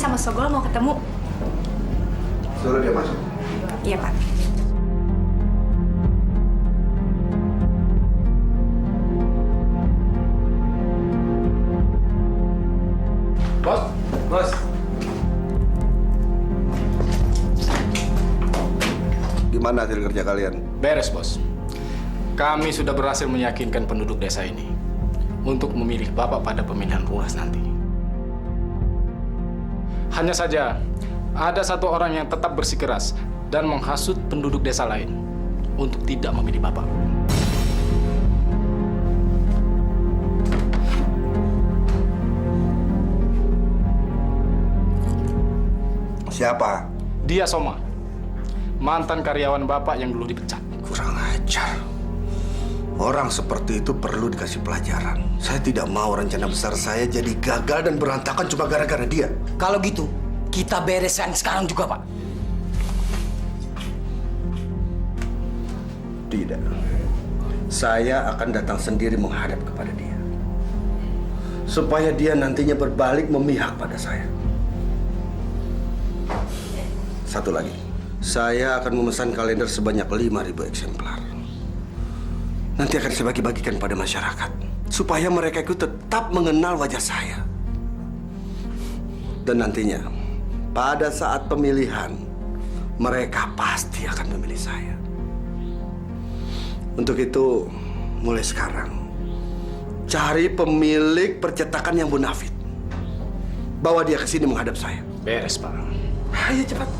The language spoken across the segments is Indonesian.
sama Sogol mau ketemu. Suruh dia masuk. Iya, Pak. Bos, bos. Gimana hasil kerja kalian? Beres, bos. Kami sudah berhasil meyakinkan penduduk desa ini untuk memilih Bapak pada pemilihan luas nanti. Hanya saja, ada satu orang yang tetap bersikeras dan menghasut penduduk desa lain untuk tidak memilih Bapak. Siapa? Dia Soma, mantan karyawan Bapak yang dulu dipecat. Kurang ajar. Orang seperti itu perlu dikasih pelajaran. Saya tidak mau rencana besar saya jadi gagal dan berantakan cuma gara-gara dia. Kalau gitu, kita bereskan sekarang juga, Pak. Tidak. Saya akan datang sendiri menghadap kepada dia. Supaya dia nantinya berbalik memihak pada saya. Satu lagi. Saya akan memesan kalender sebanyak 5.000 eksemplar. Nanti akan saya bagi-bagikan pada masyarakat. Supaya mereka itu tetap mengenal wajah saya. Dan nantinya, pada saat pemilihan, mereka pasti akan memilih saya. Untuk itu, mulai sekarang, cari pemilik percetakan yang bonafit. Bawa dia ke sini menghadap saya. Beres, Pak. Ayo cepat.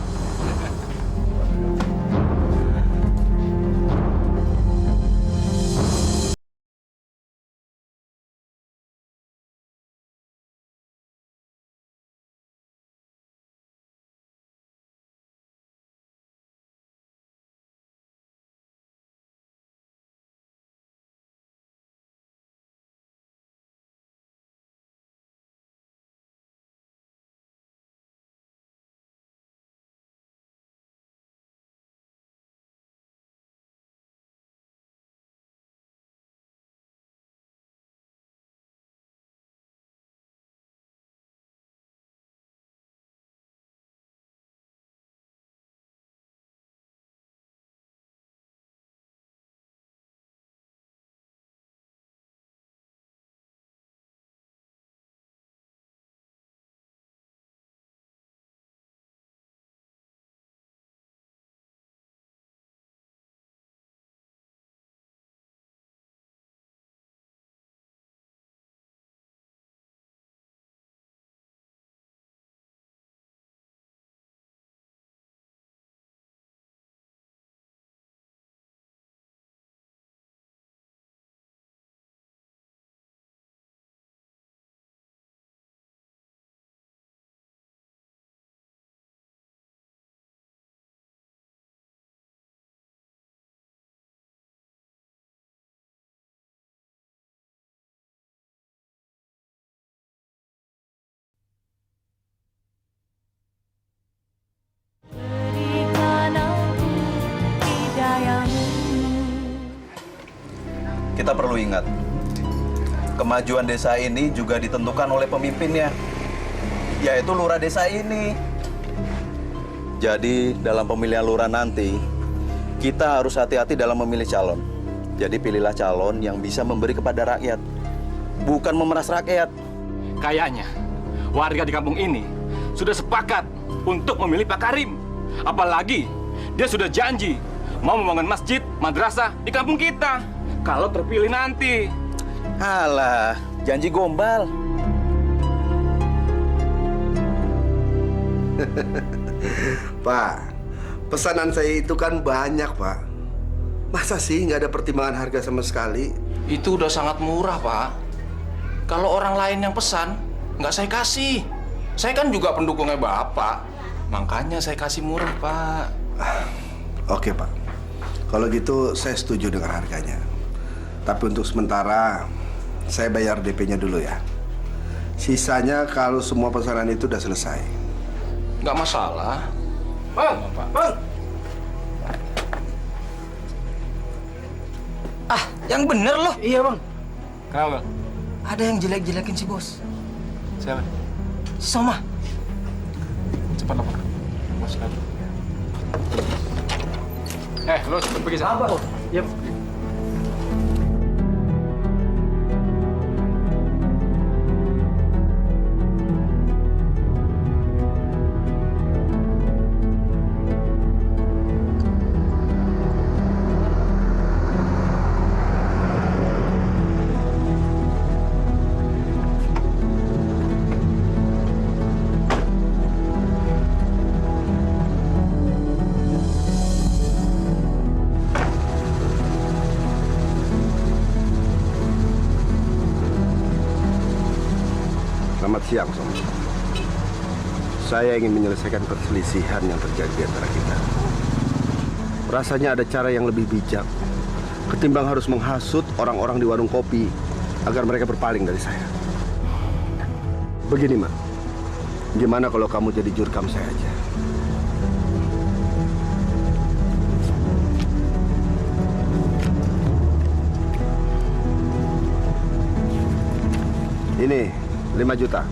Kita perlu ingat, kemajuan desa ini juga ditentukan oleh pemimpinnya, yaitu lurah desa ini. Jadi dalam pemilihan lurah nanti, kita harus hati-hati dalam memilih calon. Jadi pilihlah calon yang bisa memberi kepada rakyat, bukan memeras rakyat. Kayaknya warga di kampung ini sudah sepakat untuk memilih Pak Karim. Apalagi dia sudah janji mau membangun masjid, madrasah di kampung kita. Kalau terpilih nanti. Alah, janji gombal. Pak, pesanan saya itu kan banyak, Pak. Masa sih nggak ada pertimbangan harga sama sekali? Itu udah sangat murah, Pak. Kalau orang lain yang pesan, nggak saya kasih. Saya kan juga pendukungnya Bapak. Makanya saya kasih murah, Pak. Oke, Pak. Kalau gitu saya setuju dengan harganya. Tapi untuk sementara, saya bayar DP-nya dulu ya. Sisanya kalau semua pesanan itu udah selesai. Nggak masalah. Bang, Bang. Ah, yang bener loh. Iya, Bang. Kenapa, Bang? Ada yang jelek-jelekin si bos. Siapa? Si Soma. cepat lapor. Masuk aja. Lu cepat pergi sana. Apa? Iya. Selamat siang, Som. Saya ingin menyelesaikan perselisihan yang terjadi di antara kita. Rasanya ada cara yang lebih bijak ketimbang harus menghasut orang-orang di warung kopi agar mereka berpaling dari saya. Begini, Mak. Gimana kalau kamu jadi jurkam saya aja? Ini 5 juta.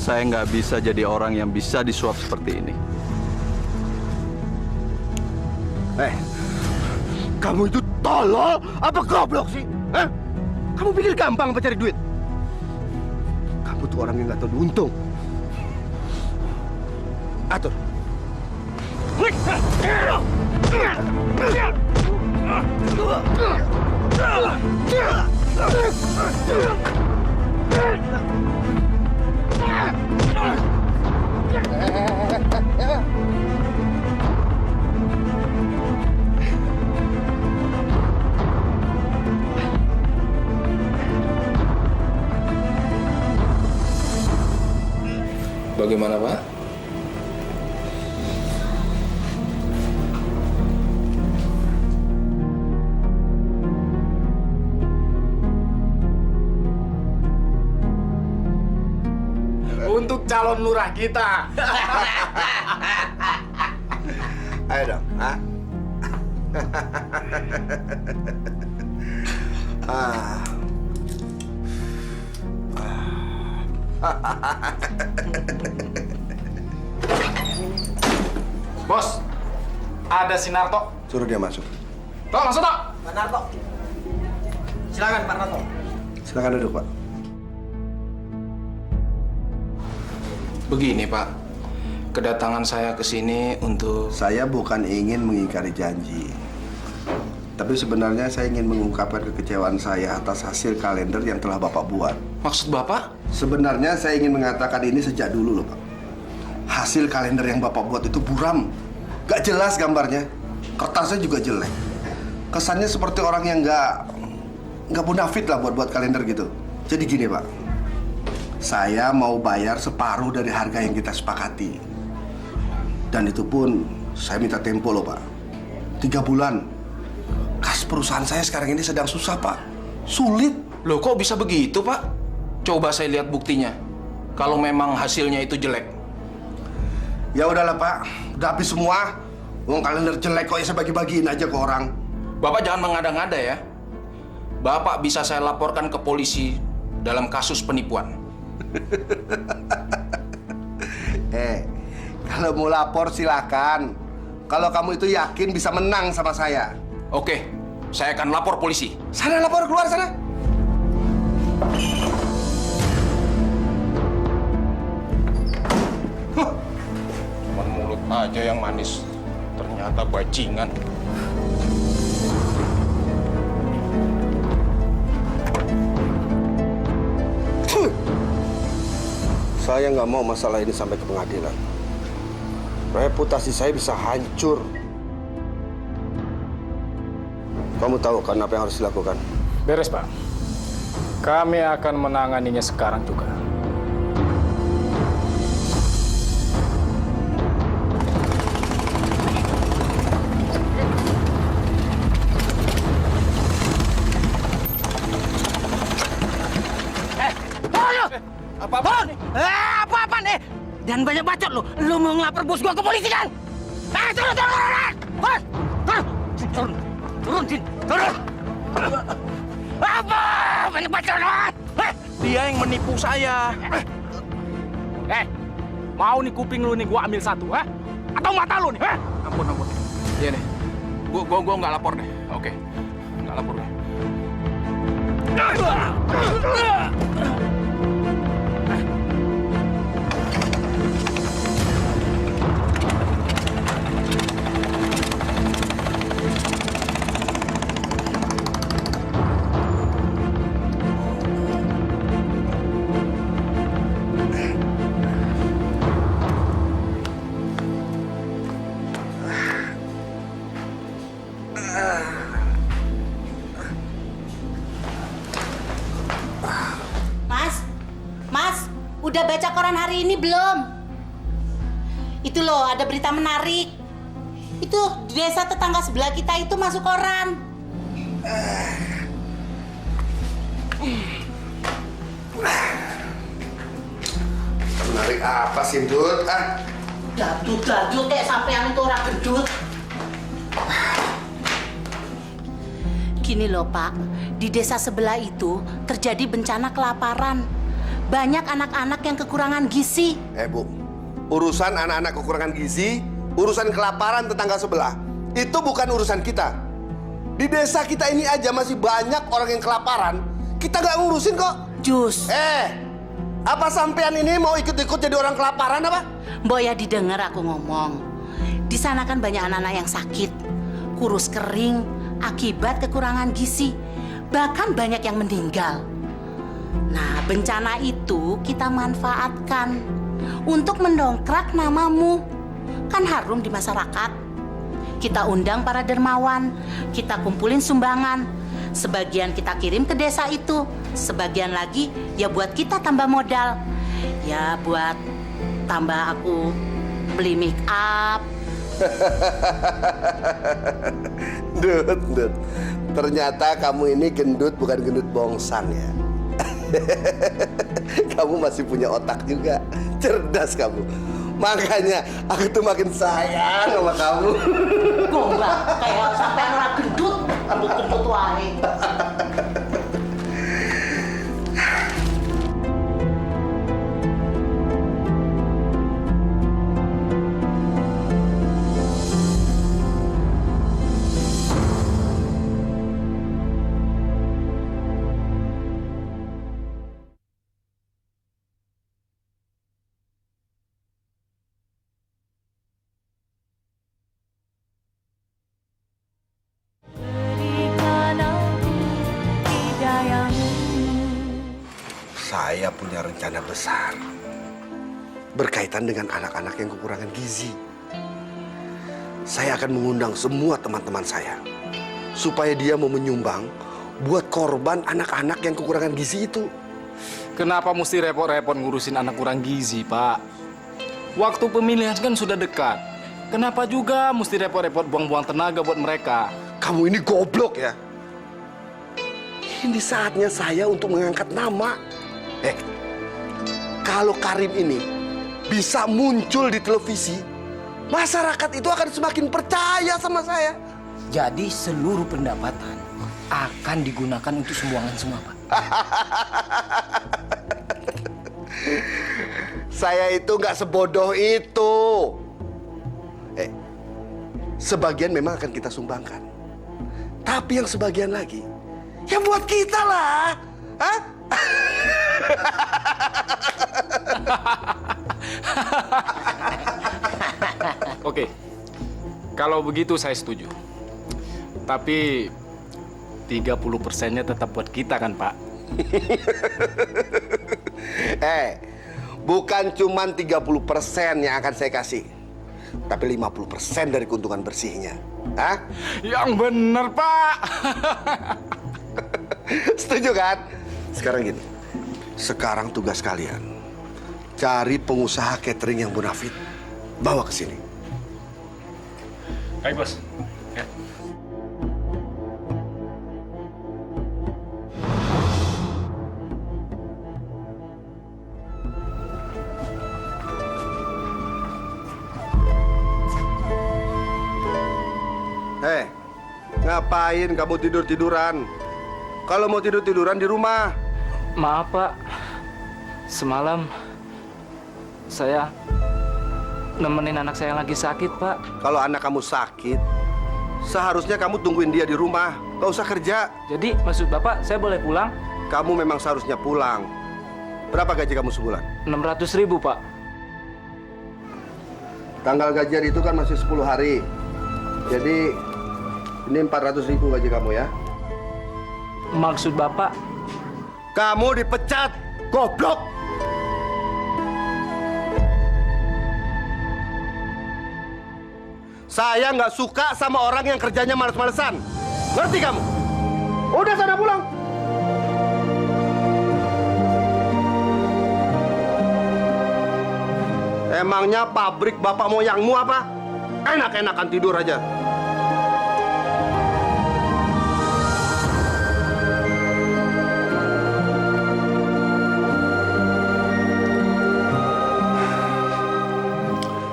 Saya nggak bisa jadi orang yang bisa disuap seperti ini. Kamu itu tolol apa goblok sih? Kamu pikir gampang apa cari duit? Kamu tuh orang yang nggak tahu diuntung. Atur. Bagaimana, Pak? Untuk calon lurah kita. Ayo dong, Bos, ada si Narto. Suruh dia masuk. Tok, masuk, Tok. Pak Narto. Silakan Pak Narto. Silakan duduk, Pak. Begini, Pak. Kedatangan saya ke sini untuk... Saya bukan ingin mengingkari janji. Tapi sebenarnya saya ingin mengungkapkan kekecewaan saya atas hasil kalender yang telah Bapak buat. Maksud Bapak? Sebenarnya saya ingin mengatakan ini sejak dulu loh, Pak. Hasil kalender yang Bapak buat itu buram. Gak jelas gambarnya. Kertasnya juga jelek. Kesannya seperti orang yang nggak bonafit lah buat kalender gitu. Jadi gini, Pak. Saya mau bayar separuh dari harga yang kita sepakati. Dan itu pun saya minta tempo loh, Pak. 3 bulan. Kas perusahaan saya sekarang ini sedang susah, Pak. Sulit. Loh, kok bisa begitu, Pak? Coba saya lihat buktinya. Kalau memang hasilnya itu jelek. Ya udahlah, Pak. Udah habis semua. Uang kalender jelek kok, ya saya bagi-bagiin aja ke orang. Bapak jangan mengada-ngada ya. Bapak bisa saya laporkan ke polisi dalam kasus penipuan. Kalau mau lapor silakan. Kalau kamu itu yakin bisa menang sama saya. Oke, saya akan lapor polisi. Sana lapor, keluar sana. Cuman mulut aja yang manis. Ternyata bajingan. Saya nggak mau masalah ini sampai ke pengadilan. Reputasi saya bisa hancur. Kamu tahu kan apa yang harus dilakukan? Beres, Pak. Kami akan menanganinya sekarang juga. Apa-apaan nih? Apa-apaan nih? Dan banyak bacot lu. Lu mau ngelapor bos gua ke polisi kan? Turun! Bos! Turun, Sin! Turun! Apa? Banyak bacot lu! Dia yang menipu saya. Mau nih kuping lu nih gua ambil satu, ha? Atau mata lu nih, ha? Ampun. Iya nih. Gua nggak lapor deh. Oke. Nggak lapor deh. Mas, udah baca koran hari ini belum? Itu loh, ada berita menarik. Itu di desa tetangga sebelah kita itu masuk koran. Menarik apa sih, Dut? Dadu kayak sampean itu orang gendut. Gini loh Pak, di desa sebelah itu terjadi bencana kelaparan. Banyak anak-anak yang kekurangan gizi. Bu, urusan anak-anak kekurangan gizi, urusan kelaparan tetangga sebelah, itu bukan urusan kita. Di desa kita ini aja masih banyak orang yang kelaparan. Kita nggak ngurusin kok. Jus. Apa sampean ini mau ikut-ikut jadi orang kelaparan apa? Mbok ya didengar aku ngomong. Di sana kan banyak anak-anak yang sakit, kurus kering, akibat kekurangan gizi. Bahkan banyak yang meninggal. Nah, bencana itu kita manfaatkan untuk mendongkrak namamu. Kan harum di masyarakat. Kita undang para dermawan, kita kumpulin sumbangan. Sebagian kita kirim ke desa itu, sebagian lagi ya buat kita tambah modal. Ya buat tambah aku beli make up. Dut. Ternyata kamu ini gendut bukan gendut bongsang ya. Kamu masih punya otak juga. Cerdas kamu. Makanya aku tuh makin sayang sama kamu. Gombal, kayak sampai orang gendut wae. Saya punya rencana besar berkaitan dengan anak-anak yang kekurangan gizi. Saya akan mengundang semua teman-teman saya supaya dia mau menyumbang buat korban anak-anak yang kekurangan gizi itu. Kenapa mesti repot-repot ngurusin anak kurang gizi, Pak? Waktu pemilihan kan sudah dekat. Kenapa juga mesti repot-repot buang-buang tenaga buat mereka? Kamu ini goblok ya. Ini saatnya saya untuk mengangkat nama. Kalau Karim ini bisa muncul di televisi, masyarakat itu akan semakin percaya sama saya. Jadi seluruh pendapatan akan digunakan untuk sumbangan semua, Pak. Saya itu nggak sebodoh itu. Sebagian memang akan kita sumbangkan. Tapi yang sebagian lagi, ya buat kita lah. Hah? Oke, kalau begitu saya setuju. Tapi 30%-nya tetap buat kita kan, Pak? Bukan cuma 30% yang akan saya kasih, tapi 50% dari keuntungan bersihnya. Hah? Yang bener, Pak! Setuju kan? Sekarang gini, sekarang tugas kalian cari pengusaha catering yang bonafit, bawa ke sini. Baik, Bos. Ya. Ngapain kamu tidur-tiduran? Kalau mau tidur-tiduran di rumah. Maaf, Pak. Semalam saya nemenin anak saya yang lagi sakit, Pak. Kalau anak kamu sakit, seharusnya kamu tungguin dia di rumah. Gak usah kerja. Jadi maksud Bapak saya boleh pulang? Kamu memang seharusnya pulang. Berapa gaji kamu sebulan? 600.000, Pak. Tanggal gajian itu kan masih 10 hari. Jadi ini 400.000 gaji kamu ya. Maksud Bapak? Kamu dipecat, goblok! Saya nggak suka sama orang yang kerjanya males-malesan. Ngerti kamu? Udah sana pulang. Emangnya pabrik bapak moyangmu apa? Enak-enakan tidur aja.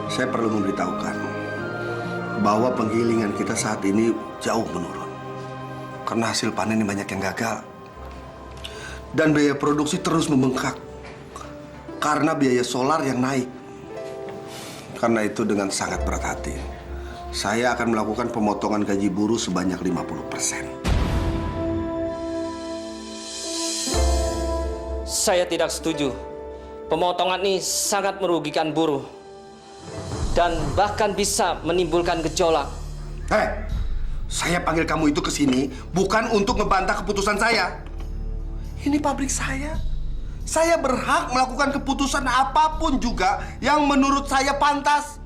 Saya perlu memberitahukan bahwa penggilingan kita saat ini jauh menurun. Karena hasil panen ini banyak yang gagal. Dan biaya produksi terus membengkak. Karena biaya solar yang naik. Karena itu dengan sangat berat hati, saya akan melakukan pemotongan gaji buruh sebanyak 50%. Saya tidak setuju. Pemotongan ini sangat merugikan buruh. Dan bahkan bisa menimbulkan gejolak. Hei, saya panggil kamu itu ke sini bukan untuk ngebantah keputusan saya. Ini pabrik saya. Saya berhak melakukan keputusan apapun juga yang menurut saya pantas.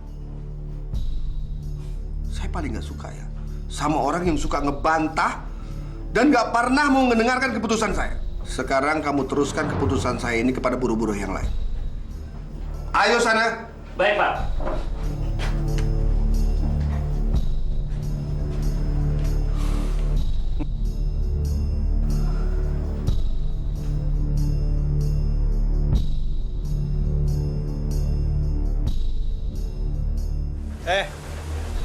Saya paling nggak suka ya sama orang yang suka ngebantah dan nggak pernah mau mendengarkan keputusan saya. Sekarang kamu teruskan keputusan saya ini kepada buruh-buruh yang lain. Ayo sana. Baik, Pak.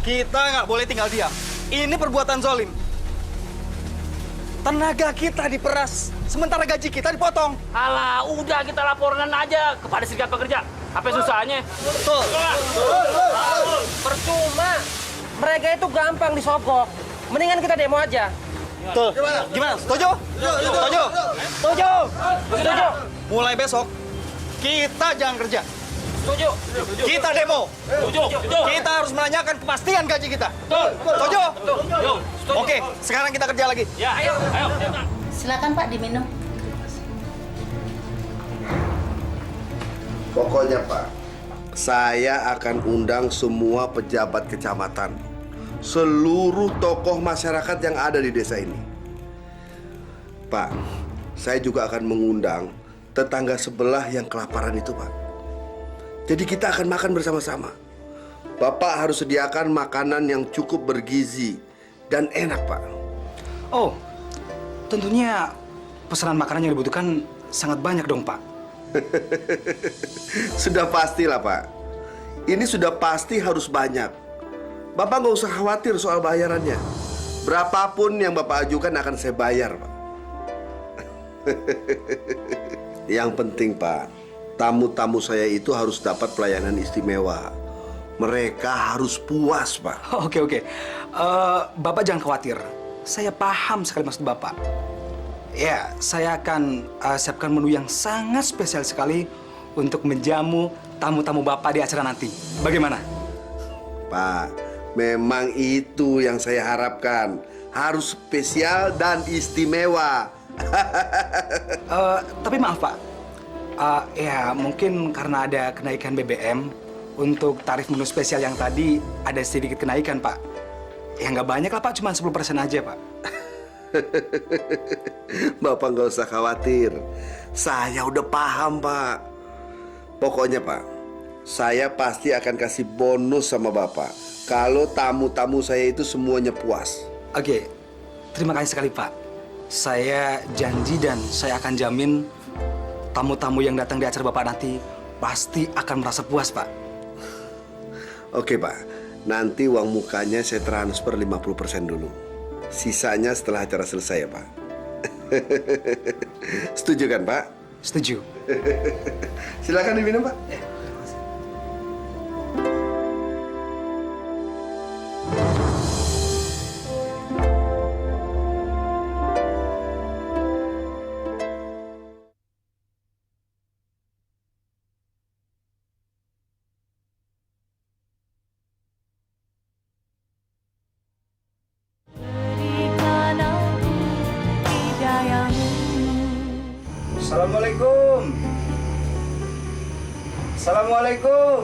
Kita nggak boleh tinggal diam. Ini perbuatan zolim. Tenaga kita diperas, sementara gaji kita dipotong. Alah, udah kita laporan aja kepada serikat pekerja. Apa susahnya? Betul. Percuma. Mereka itu gampang disogok. Mendingan kita demo aja. Tuh, gimana? Setuju? Setuju? Setuju. Setuju. Mulai besok, kita jangan kerja. Setuju. Kita demo. Kita harus menanyakan kepastian gaji kita. Setuju? Oke, sekarang kita kerja lagi. Ya, ayo. Silakan Pak diminum. Pokoknya Pak, saya akan undang semua pejabat kecamatan, seluruh tokoh masyarakat yang ada di desa ini. Pak, saya juga akan mengundang tetangga sebelah yang kelaparan itu, Pak. Jadi kita akan makan bersama-sama. Bapak harus sediakan makanan yang cukup bergizi dan enak, Pak. Oh, tentunya pesanan makanan yang dibutuhkan sangat banyak dong, Pak. Sudah pastilah, Pak. Ini sudah pasti harus banyak. Bapak nggak usah khawatir soal bayarannya. Berapapun yang Bapak ajukan akan saya bayar, Pak. Yang penting, Pak, tamu-tamu saya itu harus dapat pelayanan istimewa. Mereka harus puas, Pak. Oke. Bapak jangan khawatir. Saya paham sekali maksud Bapak. Ya, saya akan siapkan menu yang sangat spesial sekali untuk menjamu tamu-tamu Bapak di acara nanti. Bagaimana? Pak, memang itu yang saya harapkan. Harus spesial dan istimewa. Tapi maaf, Pak. Ya, mungkin karena ada kenaikan BBM, untuk tarif menu spesial yang tadi ada sedikit kenaikan, Pak. Ya nggak banyak lah, Pak. Cuma 10% aja, Pak. Bapak nggak usah khawatir. Saya udah paham, Pak. Pokoknya, Pak, saya pasti akan kasih bonus sama Bapak kalau tamu-tamu saya itu semuanya puas. Oke, terima kasih sekali, Pak. Saya janji dan saya akan jamin tamu-tamu yang datang di acara Bapak nanti pasti akan merasa puas, Pak. Oke, Pak. Nanti uang mukanya saya transfer 50% dulu. Sisanya setelah acara selesai ya, Pak. Setuju kan, Pak? Setuju. Silakan diminum, Pak. Assalamualaikum. Assalamualaikum.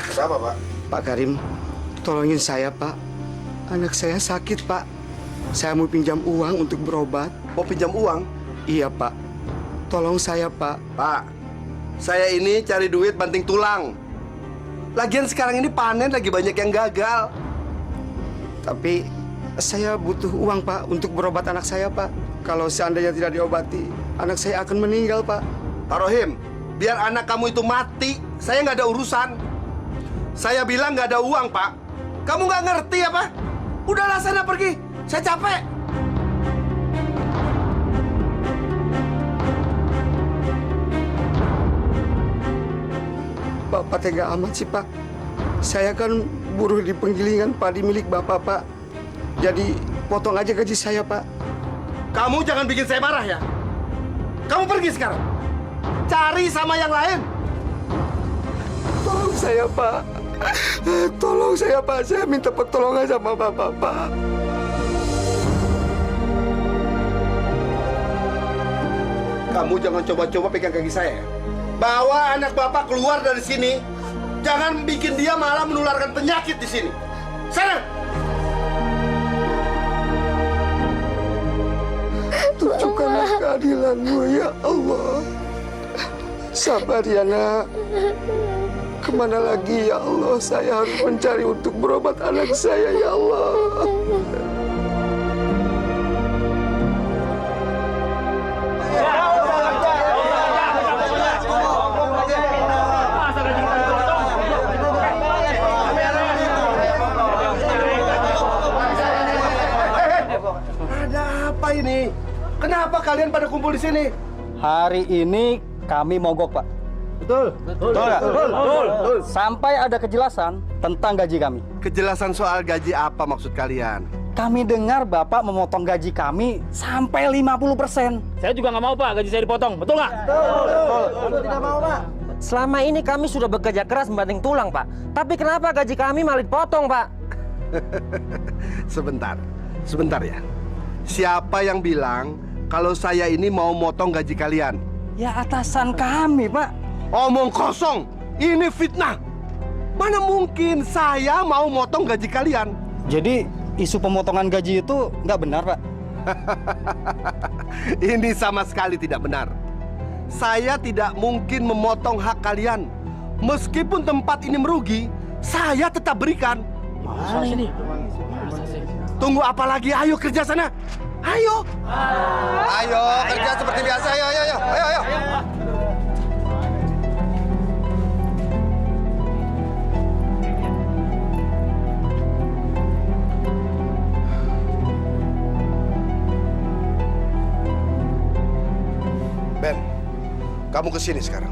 Ada apa, Pak? Pak Karim, tolongin saya, Pak. Anak saya sakit, Pak. Saya mau pinjam uang untuk berobat. Mau pinjam uang? Iya, Pak. Tolong saya, Pak. Pak, saya ini cari duit banting tulang. Lagian sekarang ini panen lagi banyak yang gagal. Tapi saya butuh uang, Pak, untuk berobat anak saya, Pak. Kalau seandainya tidak diobati, anak saya akan meninggal, Pak. Pak Rohim, biar anak kamu itu mati, saya nggak ada urusan. Saya bilang nggak ada uang, Pak. Kamu nggak ngerti apa? Udahlah sana pergi, saya capek. Bapak tega amat sih, Pak. Saya kan buruh di penggilingan padi milik Bapak, Pak. Jadi potong aja gaji saya, Pak. Kamu jangan bikin saya marah ya. Kamu pergi sekarang. Cari sama yang lain. Tolong saya, Pak. Tolong saya, Pak. Saya minta pertolongan sama Bapak, Pak. Kamu jangan coba-coba pegang kaki saya. Bawa anak Bapak keluar dari sini. Jangan bikin dia malah menularkan penyakit di sini. Sana! Tunjukkanlah keadilan-Mu, ya Allah. Sabar ya, Nak. Kemana lagi, ya Allah? Saya harus mencari untuk berobat anak saya, ya Allah. Ada apa ini? Kenapa kalian pada kumpul di sini? Hari ini kami mogok, Pak. Betul. Betul nggak? Betul. Sampai ada kejelasan tentang gaji kami. Kejelasan soal gaji apa maksud kalian? Kami dengar Bapak memotong gaji kami sampai 50%. Saya juga nggak mau, Pak, gaji saya dipotong. Betul nggak? Betul. Tidak mau, Pak. Selama ini kami sudah bekerja keras membanting tulang, Pak. Tapi kenapa gaji kami malah dipotong, Pak? Sebentar ya. Siapa yang bilang kalau saya ini mau motong gaji kalian? Ya atasan kami, Pak. Omong kosong. Ini fitnah. Mana mungkin saya mau motong gaji kalian? Jadi isu pemotongan gaji itu nggak benar, Pak? Ini sama sekali tidak benar. Saya tidak mungkin memotong hak kalian. Meskipun tempat ini merugi, saya tetap berikan. Masa sini? Tunggu apa lagi? Ayo kerja sana. Ayo. Ayo kerja seperti biasa. Ayo. Ben, kamu kesini sekarang.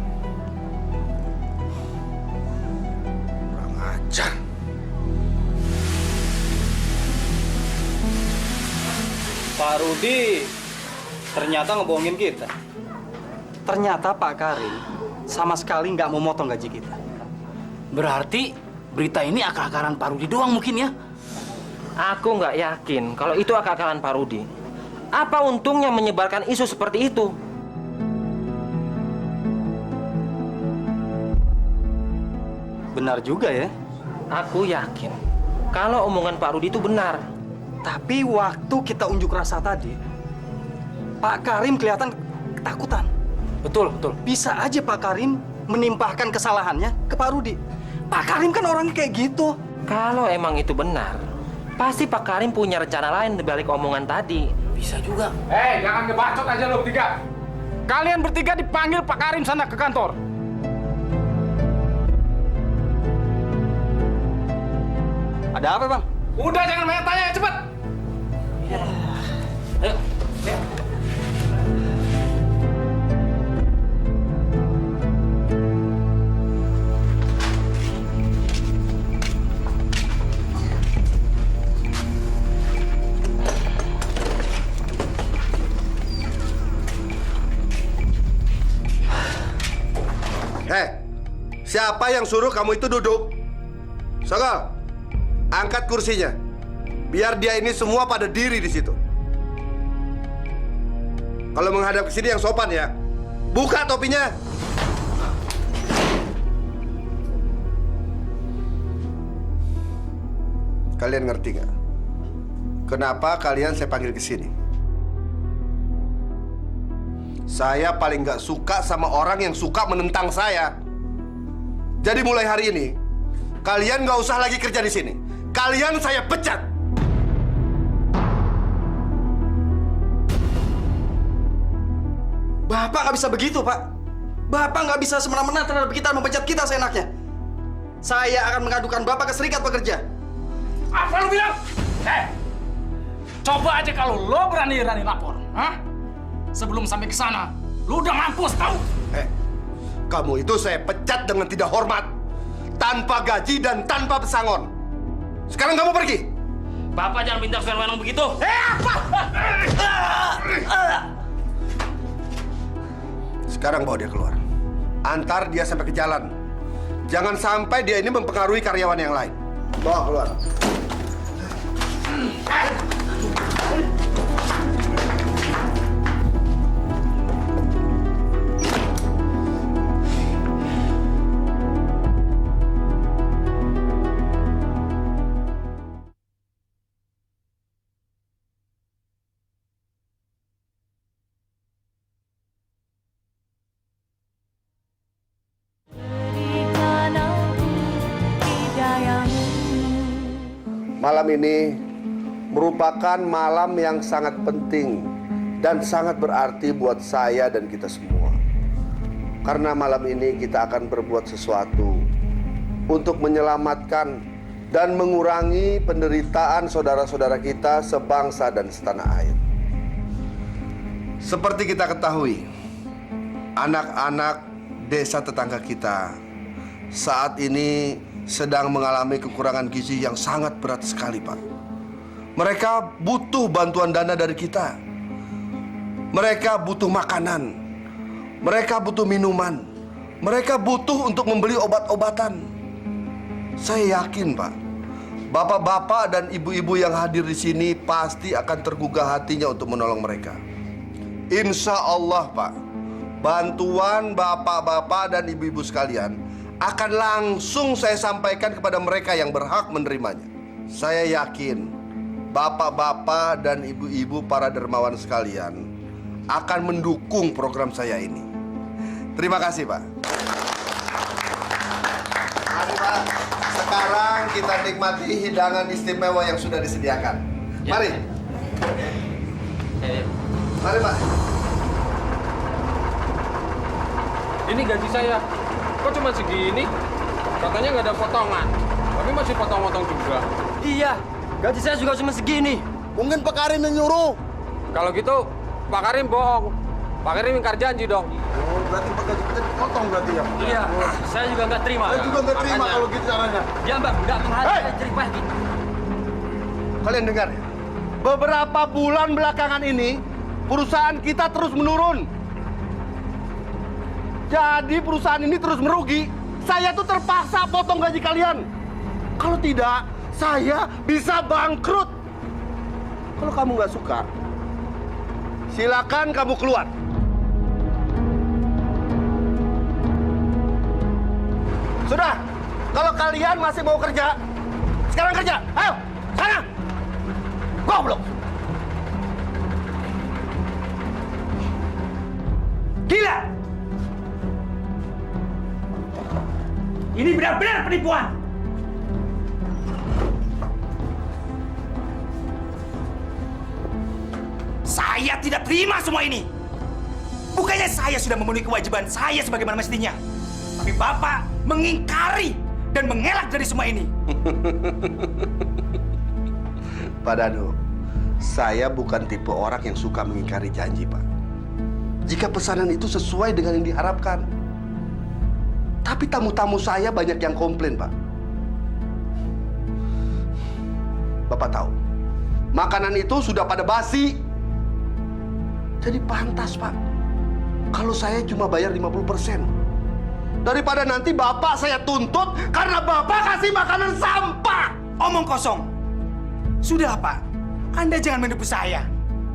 Kurang ajar. Pak Rudi ternyata ngebohongin kita. Ternyata Pak Karim sama sekali nggak mau motong gaji kita. Berarti berita ini akal-akalan Pak Rudi doang mungkin ya? Aku nggak yakin kalau itu akal-akalan Pak Rudi. Apa untungnya menyebarkan isu seperti itu? Benar juga ya. Aku yakin kalau omongan Pak Rudi itu benar. Tapi waktu kita unjuk rasa tadi, Pak Karim kelihatan ketakutan. Betul. Bisa aja Pak Karim menimpahkan kesalahannya ke Pak Rudi. Pak Karim kan orangnya kayak gitu. Kalau emang itu benar, pasti Pak Karim punya rencana lain dibalik omongan tadi. Bisa juga. Jangan ngebacot aja lo bertiga. Kalian bertiga dipanggil Pak Karim sana ke kantor. Ada apa, Bang? Udah jangan banyak tanya, cepet. Ayo. Siapa yang suruh kamu itu duduk? Sogol, angkat kursinya. Biar dia ini semua pada diri di situ. Kalau menghadap ke sini yang sopan ya. Buka topinya. Kalian ngerti nggak? Kenapa kalian saya panggil ke sini? Saya paling nggak suka sama orang yang suka menentang saya. Jadi mulai hari ini, kalian nggak usah lagi kerja di sini. Kalian saya pecat. Bapak nggak bisa begitu, Pak. Bapak nggak bisa semena-mena terhadap kita memecat kita seenaknya. Saya akan mengadukan Bapak ke serikat pekerja. Apa lu bilang? Coba aja kalau lo berani-berani lapor, hah? Sebelum sampai ke sana, lu udah mampus tahu? Kamu itu saya pecat dengan tidak hormat, tanpa gaji dan tanpa pesangon. Sekarang kamu pergi. Bapak jangan pintar senang begitu. Apa? Sekarang bawa dia keluar. Antar dia sampai ke jalan. Jangan sampai dia ini mempengaruhi karyawan yang lain. Bawa keluar. Malam ini merupakan malam yang sangat penting dan sangat berarti buat saya dan kita semua. Karena malam ini kita akan berbuat sesuatu untuk menyelamatkan dan mengurangi penderitaan saudara-saudara kita sebangsa dan setanah air. Seperti kita ketahui, anak-anak desa tetangga kita saat ini sedang mengalami kekurangan gizi yang sangat berat sekali, Pak. Mereka butuh bantuan dana dari kita. Mereka butuh makanan. Mereka butuh minuman. Mereka butuh untuk membeli obat-obatan. Saya yakin, Pak, bapak-bapak dan ibu-ibu yang hadir di sini pasti akan tergugah hatinya untuk menolong mereka. Insya Allah, Pak, bantuan bapak-bapak dan ibu-ibu sekalian akan langsung saya sampaikan kepada mereka yang berhak menerimanya. Saya yakin bapak-bapak dan ibu-ibu para dermawan sekalian akan mendukung program saya ini. Terima kasih, Pak. Mari, Pak. Sekarang kita nikmati hidangan istimewa yang sudah disediakan. Mari. Mari, Pak. Ini gaji saya. Kok cuma segini? Katanya nggak ada potongan. Tapi masih potong-potong juga. Iya, gaji saya juga cuma segini. Mungkin Pak Karim yang nyuruh. Kalau gitu, Pak Karim bohong. Pak Karim ingkar janji dong. Oh, berarti gaji kita dipotong berarti ya? Iya, saya juga nggak terima. Saya juga nggak terima kalau gitu caranya. Ya, Mbak, nggak menghargai cerita gitu. Kalian dengar ya? Beberapa bulan belakangan ini, perusahaan kita terus menurun. Jadi perusahaan ini terus merugi. Saya tuh terpaksa potong gaji kalian. Kalau tidak, saya bisa bangkrut. Kalau kamu nggak suka, silakan kamu keluar. Sudah, kalau kalian masih mau kerja, sekarang kerja. Ayo, sana. Goblok. Gila! Ini benar-benar penipuan. Saya tidak terima semua ini. Bukannya saya sudah memenuhi kewajiban saya sebagaimana mestinya. Tapi Bapak mengingkari dan mengelak dari semua ini. Pak Danu, Saya bukan tipe orang yang suka mengingkari janji, Pak. Jika pesanan itu sesuai dengan yang diharapkan. Tapi tamu-tamu saya banyak yang komplain, Pak. Bapak tahu, makanan itu sudah pada basi. Jadi pantas, Pak, kalau saya cuma bayar 50%. Daripada nanti Bapak saya tuntut karena Bapak kasih makanan sampah. Omong kosong. Sudah, Pak. Anda jangan menipu saya.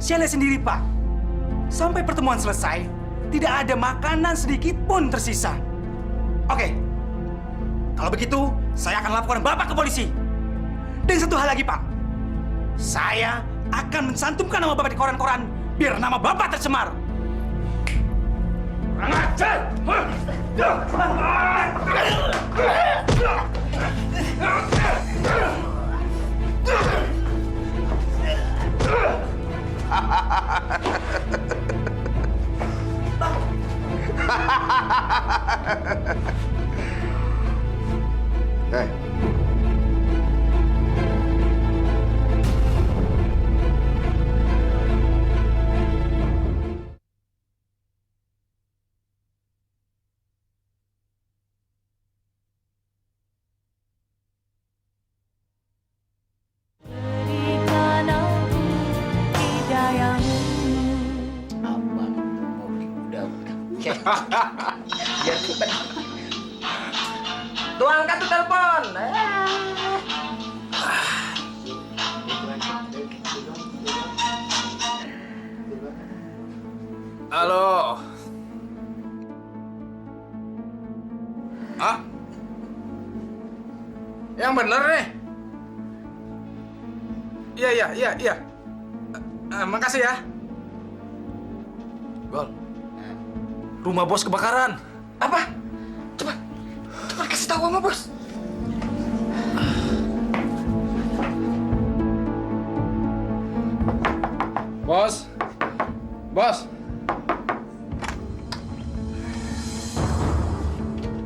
Saya lihat sendiri, Pak. Sampai pertemuan selesai, tidak ada makanan sedikit pun tersisa. Oke. Kalau begitu, saya akan laporkan Bapak ke polisi. Dan satu hal lagi, Pak. Saya akan mencantumkan nama Bapak di koran-koran biar nama Bapak tercemar. Kurang ajar! Hey. Tuh angkat tuh telepon. Halo. Hah? Yang bener nih. Iya. Makasih ya. Gol. Rumah bos kebakaran. Apa? Cepat kasih tahu sama bos. Bos.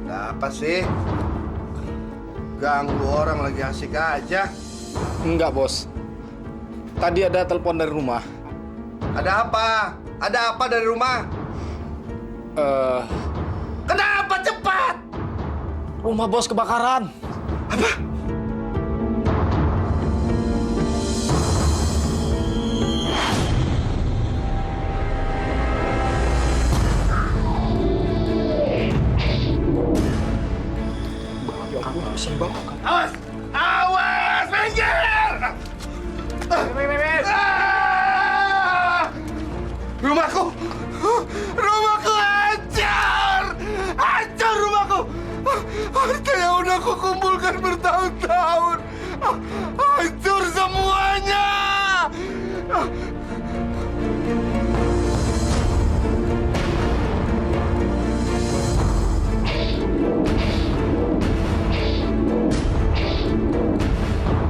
Apa sih? Ganggu orang lagi asik aja. Enggak, bos. Tadi ada telepon dari rumah. Ada apa? Ada apa dari rumah? Kenapa cepat? Rumah bos kebakaran. Apa? Awas! Awas! Minggir! Rumahku! Rumahku hancur! Hancur rumahku! Harta yang udah aku kumpulkan bertahun-tahun hancur semuanya!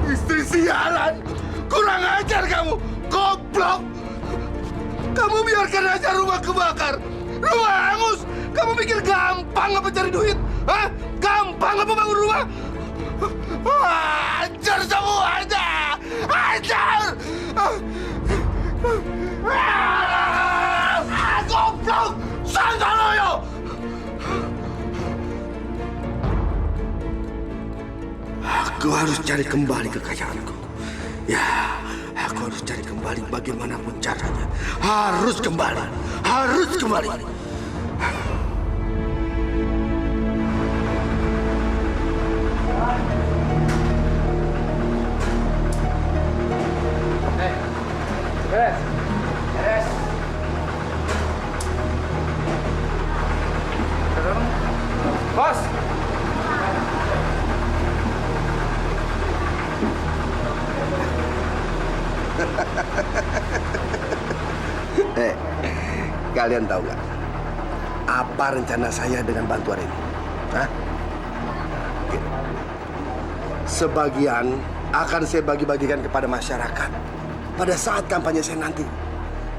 Istri sialan! Kurang ajar kamu! Goblok! Kamu biarkan aja rumah kebakar! Rumah hangus! Kamu pikir gampang apa cari duit? Hah? Gampang apa bangun rumah? Hancur semuanya! Hancur! Goblok! Santaloyo! Aku harus cari kembali kekayaanku. Ya, aku harus cari kembali bagaimanapun caranya. Harus kembali. Harus kembali. Beres. Bos. Kalian tahu nggak apa rencana saya dengan bantuan ini? Hah? Oke. Sebagian akan saya bagi-bagikan kepada masyarakat pada saat kampanye saya nanti,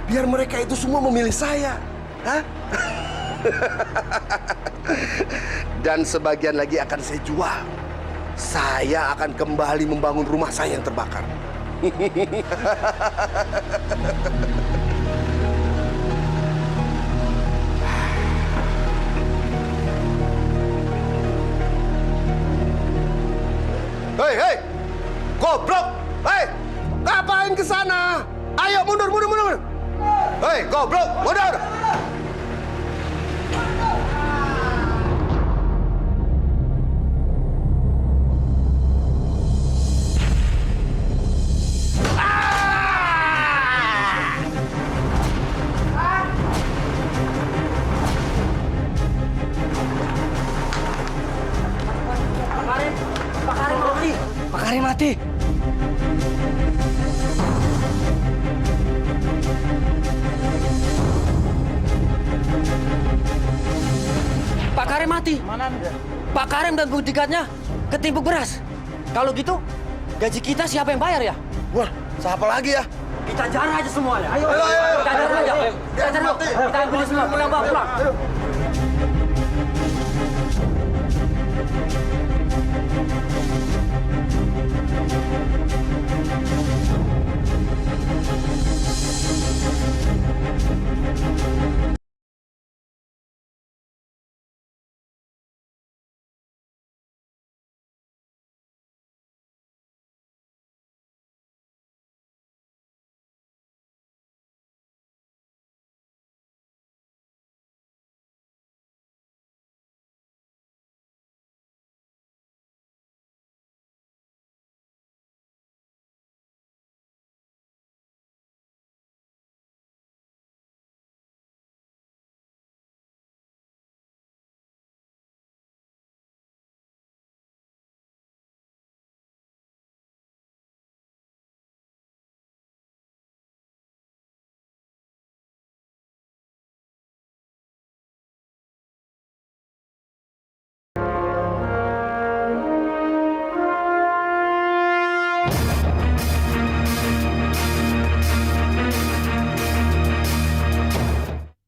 biar mereka itu semua memilih saya. Hah? Dan sebagian lagi akan saya jual. Saya akan kembali membangun rumah saya yang terbakar. Hei, hei! Goblok! Hei! Ngapain ke sana? Ayo mundur, mundur, mundur! Hei, goblok! Mundur! Pak Karim mati. Pak Karim mati. Mana? Pak Karim dan bodyguardnya ketimpuk beras. Kalau gitu, gaji kita siapa yang bayar ya? Wah, siapa lagi ya? Kita jarah aja semuanya. Ayo, ayo, ayo. Kita jarah aja. Ayo. Kita jarah. Kita ambil semua. Pulang, Bang, pulang.